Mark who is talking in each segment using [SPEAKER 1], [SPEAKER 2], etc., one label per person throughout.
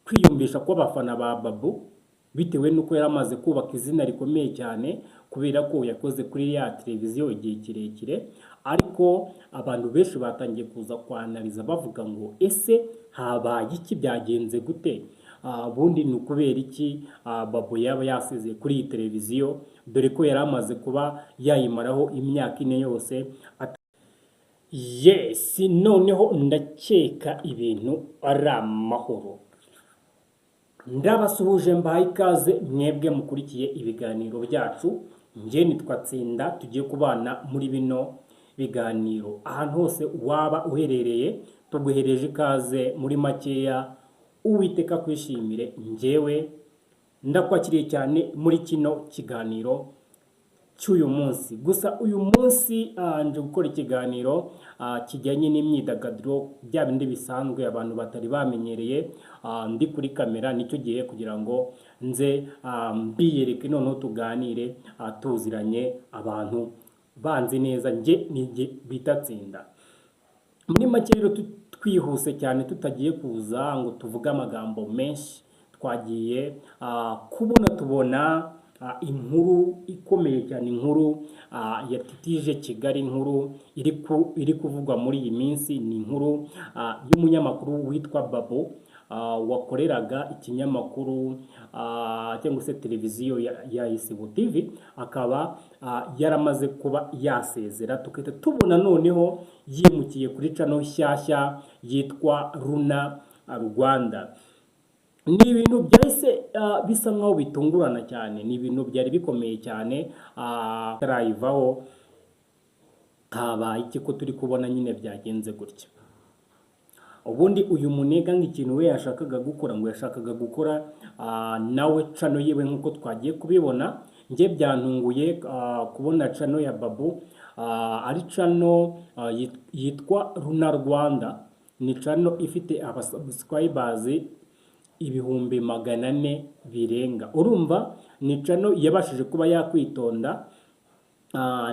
[SPEAKER 1] kwiyumvisha kw'abafana ba Babu bitewe nuko yari amaze kubaka izina rikomeye cyane kubera ko yakoze kuri ya televiziyo igihe kirekire, ariko abantu benshi batangiye kuza kwanariza bavuga ngo ese habaye iki, byagenze gute? Bundi ni ukubera iki Babu yaba yasezeye kuri iyi televiziyo, dore ko yari amaze kuba yayimaraho imyaka 4 yose. Yes, noneho ndakeka ibintu ari amahoro. Ndabasuhuje mbaye ikaze mwebwe mukurikiye ibiganiro byacu. Nje nitwa Tsinda, tugiye kubana muri bino biganiro. Ahantu hose waba uherereye tuguhereje ikaze muri makeya. Uwiteka kwishimire, njyewe ndakwakiriye cyane muri kino kiganiro cy'uyu munsi. Gusa uyu munsi nje gukora ikiganiro kijyanye n'imyidagaduro, bya bindi bisanzwe abantu batari bamenyereye. Ndi kuri kamera, nicyo gihe kugira ngo nze mbiyereke, noneho tuganire tuziranye, abantu banzi neza. Nige bita Tsinda. Muri make rero twihuse cyane, tutagiye kuza ngo tuvuge amagambo menshi, twagiye tubona inkuru ikomeye cyane, inkuru yatitije Kigali, inkuru iri kuvugwa muri iyi minsi. Ni inkuru y'umunyamakuru witwa Babu wakoreraga ikinyamakuru cyangwa se televiziyo ya Isibo TV, akaba yaramaze kuba yasezera. Tukahita tubona noneho yimukiye kuri channel nshyashya yitwa Runa Rwanda. Ni ibintu byahise bisa nkaho bitungurana cyane, ni ibintu byari bikomeye cyane. Tarayivaho habaye iki ko turi kubona nyine byagenze gutya. Ubundi uyu munega nk'ikintu we yashakaga gukora, ngo yashakaga gukora nawe channel yiwe nkuko twagiye kubibona. Nje byantunguye kubona channel ya Babu ari channel yitwa Runa Rwanda. Ni channel ifite abasubscribers 400,000 birenga. Urumva ni channel yabashije kuba yakwitonda.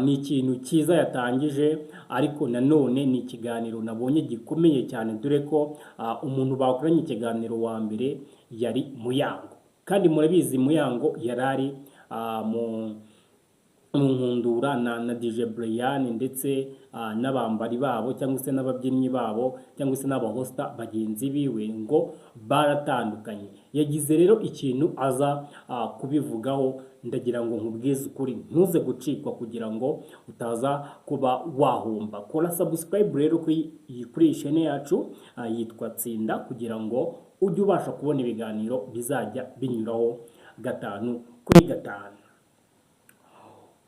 [SPEAKER 1] Ni ikintu cyiza yatangije, ariko nanone ni ikiganiro nabonye gikomeye cyane, dore ko umuntu bakoranye ikiganiro wa mbere yari Muyango, kandi murabizi Muyango yarari mu nkundura na DJ Brian ndetse n'abambari babo cyangwa se n'ababyinnyi babo cyangwa se n'abahosta bagenzi biwe, ngo baratandukanye. Yagize rero ikintu aza kubivugaho. Ndagira ngo nkubwize ukuri, ntuze gucikwa kugira ngo utaza kuba wahomba. Kora subscribe rero kuri channel yacu yitwa Tsinda, kugira ngo ujye ubasha kubona ibiganiro bizajya binyuraho 5 kuri 5.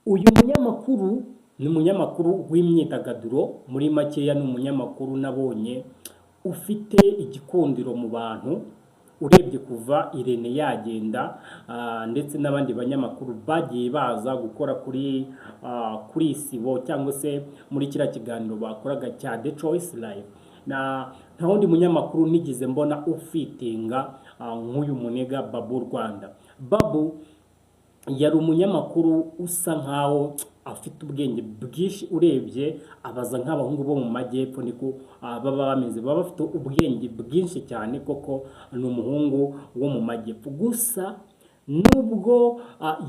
[SPEAKER 1] Uyu munyamakuru ni umunyamakuru w'imyidagaduro, muri makeya ni umunyamakuru nabonye ufite igikundiro mu bantu. Urebye kuva Irene yagenda ndetse n'abandi banyamakuru bagiye baza gukora kuri Isibo cyangwa se muri kiriya kiganiro bakoraga cya The Choice Live, nta wundi munyamakuru nigize mbona ufitinga nk'uyu munega Babu Rwanda. Babu yari umunyamakuru usa nkaho afite ubwenge bwinshi. Urebye abaza nk'abahungu bo mu majyepfo niko baba bameze, baba bafite ubwenge bwinshi cyane. Koko ni umuhungu wo mu majyepfo. Gusa nubwo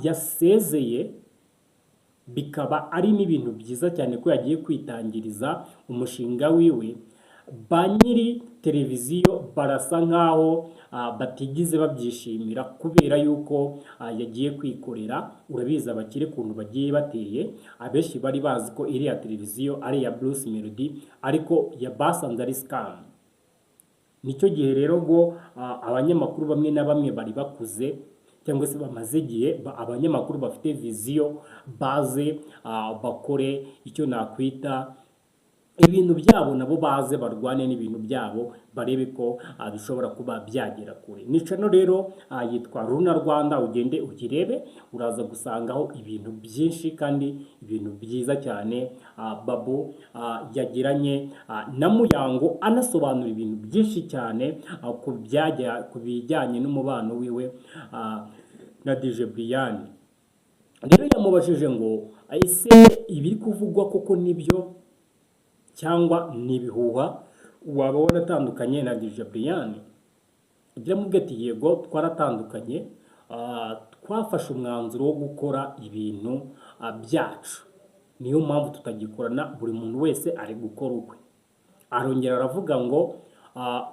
[SPEAKER 1] yasezeye, bikaba ari n'ibintu byiza cyane ko yagiye kwitangiriza umushinga wiwe, ba nyiri televiziyo barasa nkaho batigize babyishimira, kubera yuko yagiye kwikorera. Urabizi abakire kuntu bagiye bateye, abenshi bari bazi ko iriya televiziyo ari ya Bruce Melody, ariko basanze ari scam. Nicyo gihe rero ngo abanyamakuru bamwe na bamwe bari bakuze cyangwa se bamaze igihe, abanyamakuru bafite viziyo baze bakore icyo nakwita ibintu byabo, nabo baze barwane n'ibintu byabo, barebe ko bishobora kuba byagera kure. Ni channel rero yitwa Runa Rwanda, ugende ukirebe, uraza gusangaho ibintu byinshi kandi ibintu byiza cyane. Babu yagiranye na Muyango, anasobanura ibintu byinshi cyane ku bijyanye n'umubano wiwe na DJ Brian. Rero yamubajije ngo ese ibiri kuvugwa koko nibyo cyangwa nibihuha, waba waratandukanye na DJ Brian? yaramubwiye ati yego twaratandukanye, twafashe umwanzuro wo gukora ibintu byacu, niyo mpamvu tutagikorana, buri muntu wese ari gukora ukwe. Arongera aravuga ngo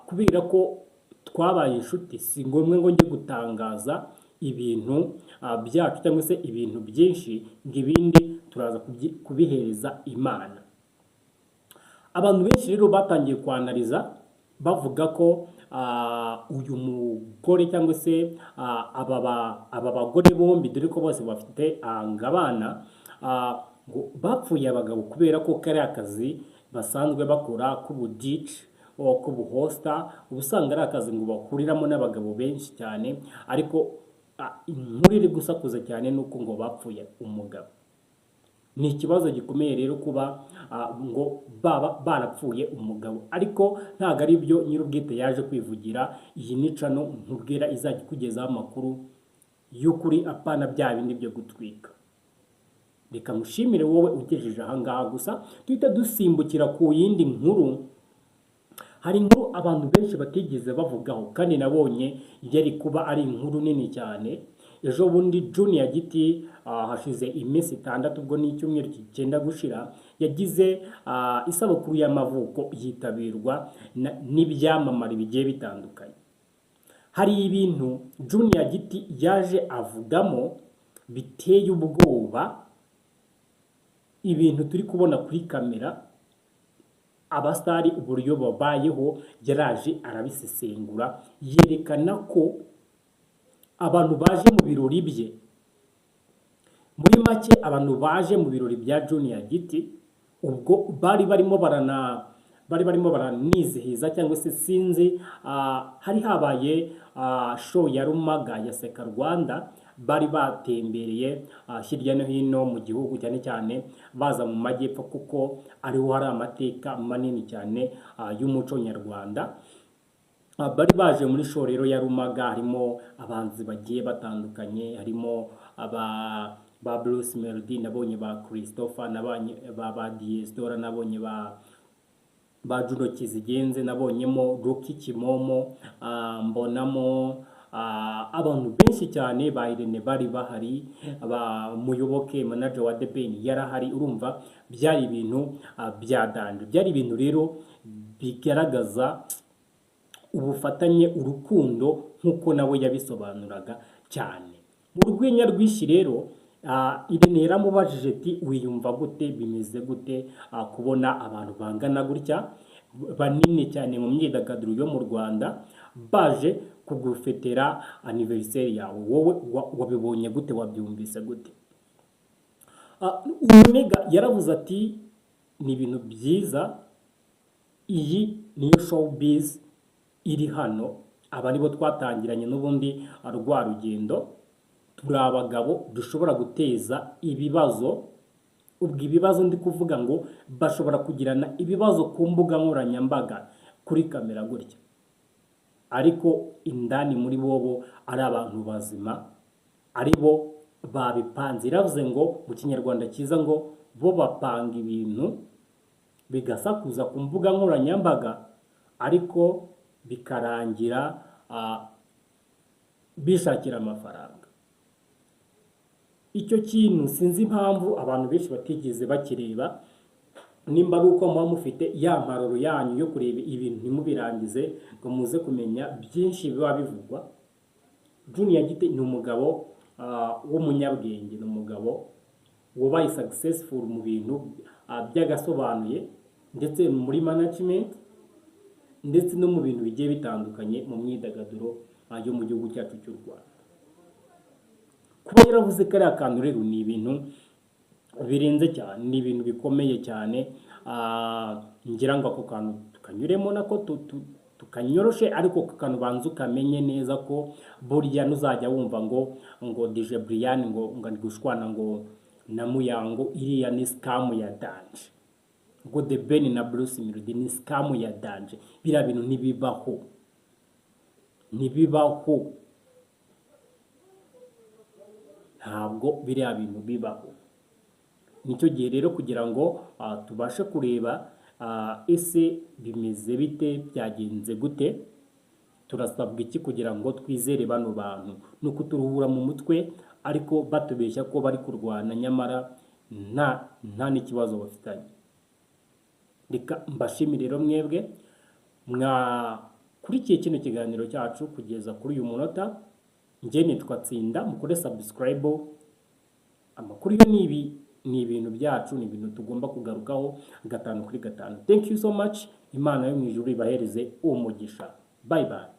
[SPEAKER 1] kubera ko twabaye inshuti si ngombwa ngo njye gutangaza ibintu byacu cyangwa se ibintu byinshi, ngo ibindi turaza kubihereza Imana. Abantu benshi rero batangiye kwanariza bavuga ko uyu mugore cyangwa se aba bagore bombi, dore ko bose bafite abana, ngo bapfuye abagabo kubera ko kariya kazi basanzwe bakora k'ubudici k'ubuhosta, uba usanga ari akazi ngo bakuriramo n'abagabo benshi cyane, ariko inkuru iri gusakuza cyane nuko ngo bapfuye umugabo. Ni ikibazo gikomeye rero kuba ngo baba barapfuye umugabo, ariko ntabwo ari byo nyir'ubwite yaje kwivugira. Iyi ni cano nkubwira izajya ikugezaho amakuru y'ukuri, apana bya bindi byo gutwika. Reka ngushimire wowe ugejeje ahangaha, gusa duhita dusimbukira ku yindi nkuru. Hari inkuru abantu benshi batigeze bavugaho kandi nabonye yari kuba ari inkuru nini cyane. Ejo bundi Junior Giti hashize iminsi 6, ubwo ni icyumweru kigenda gushira, yagize isabukuru y'amavuko yitabirwa n'ibyamamare bigiye bitandukanye. Hari ibintu Junior Giti yaje avugamo biteye ubwoba, ibintu turi kubona kuri kamera, abasitari uburyo babayeho, yaraje arabisesengura, yerekana ko abantu baje mu birori bye, muri make abantu baje mu birori bya Junior Giti, ubwo bari barimo baranizihiza cyangwa se sinzi, hari habaye show ya Rumaga ya Seka Rwanda, bari batembereye hirya no hino mu gihugu, cyane cyane baza mu majyepfo kuko ariho hari amateka manini cyane y'umuco nyarwanda. Bari baje muri show rero ya Rumaga, harimo abanzi bagiye batandukanye, harimo ba Bruce Melody, nabonye ba Christopher, nabonye ba Diestora, nabonye ba Juno Kizigenze, nabonyemo Rocky Kimomo, mbonamo abantu benshi cyane, ba Irene bari bahari, aba Muyoboke manager wa The Ben yarahari. Urumva byari ibintu bya danje, byari ibintu rero bigaragaza ubufatanye, urukundo, nk'uko nawe yabisobanuraga cyane. Mu rwenya rwinshi rero, Irene yaramubajije ati wiyumva gute, bimeze gute kubona abantu bangana gutya banini cyane mu myidagaduro yo mu Rwanda baje kugufetera anniversaire yawe, wowe wabibonye gute, wabyumvise gute? Omega yaravuze ati ni ibintu byiza, iyi niyo showbiz iri hano, aba nibo twatangiranye n'ubundi rwa rugendo, turi abagabo dushobora guteza ibibazo. Ubwo ibibazo ndi kuvuga ngo bashobora kugirana ibibazo ku mbuga nkoranyambaga kuri kamera gutya, ariko indani muri bobo ari abantu bazima, ari bo babipanze. Iravuze ngo mu kinyarwanda cyiza ngo bo bapanga ibintu bigasakuza ku mbuga nkoranyambaga, ariko bikarangira bishakira amafaranga. Icyo kintu sinzi impamvu abantu benshi batigeze bakireba, nimba ari uko muba mufite ya mparuro yanyu yo kureba ibintu ntimubirangize ngo muze kumenya byinshi biba bivugwa. Junior Giti ni umugabo w'umunyabwenge, ni umugabo wabaye successful mu bintu by'agasobanuye, ndetse muri management, ndetse no mu bintu bigiye bitandukanye mu myidagaduro yo mu gihugu cyacu cy'u Rwanda. Kuba yaravuze ko ari akantu rero ni ibintu birenze cyane, ni ibintu bikomeye cyane. Ngira ngo ako kantu tukanyuremo nako tukanyoroshe, ariko kantu banza ukamenye neza ko burya nuzajya wumva ngo DJ Brian ngo ndi gushwana ngo na Muyango, iriya ni scam ya danje. Ngo The Ben na Bruce Melody ni scam ya danje. Biriya bintu ntibibaho, ntabwo biriya bintu bibaho. Nicyo gihe rero kugira ngo tubashe kureba ese bimeze bite, byagenze gute, turasabwa iki kugira ngo twizere bano bantu? Ni ukuturuhura mu mutwe ariko batubeshya ko bari kurwana nyamara nta n'ikibazo bafitanye. Reka mbashimire rero mwebwe mwakurikiye kino kiganiro cyacu kugeza kuri uyu munota. Njye nitwa Tsinda, mukore subscribe. Amakuru yo ni ibintu byacu, ni ibintu tugomba kugarukaho 5 kuri 5. Thank you so much. Imana yo mu ijuru ibahereze umugisha. Bye bye.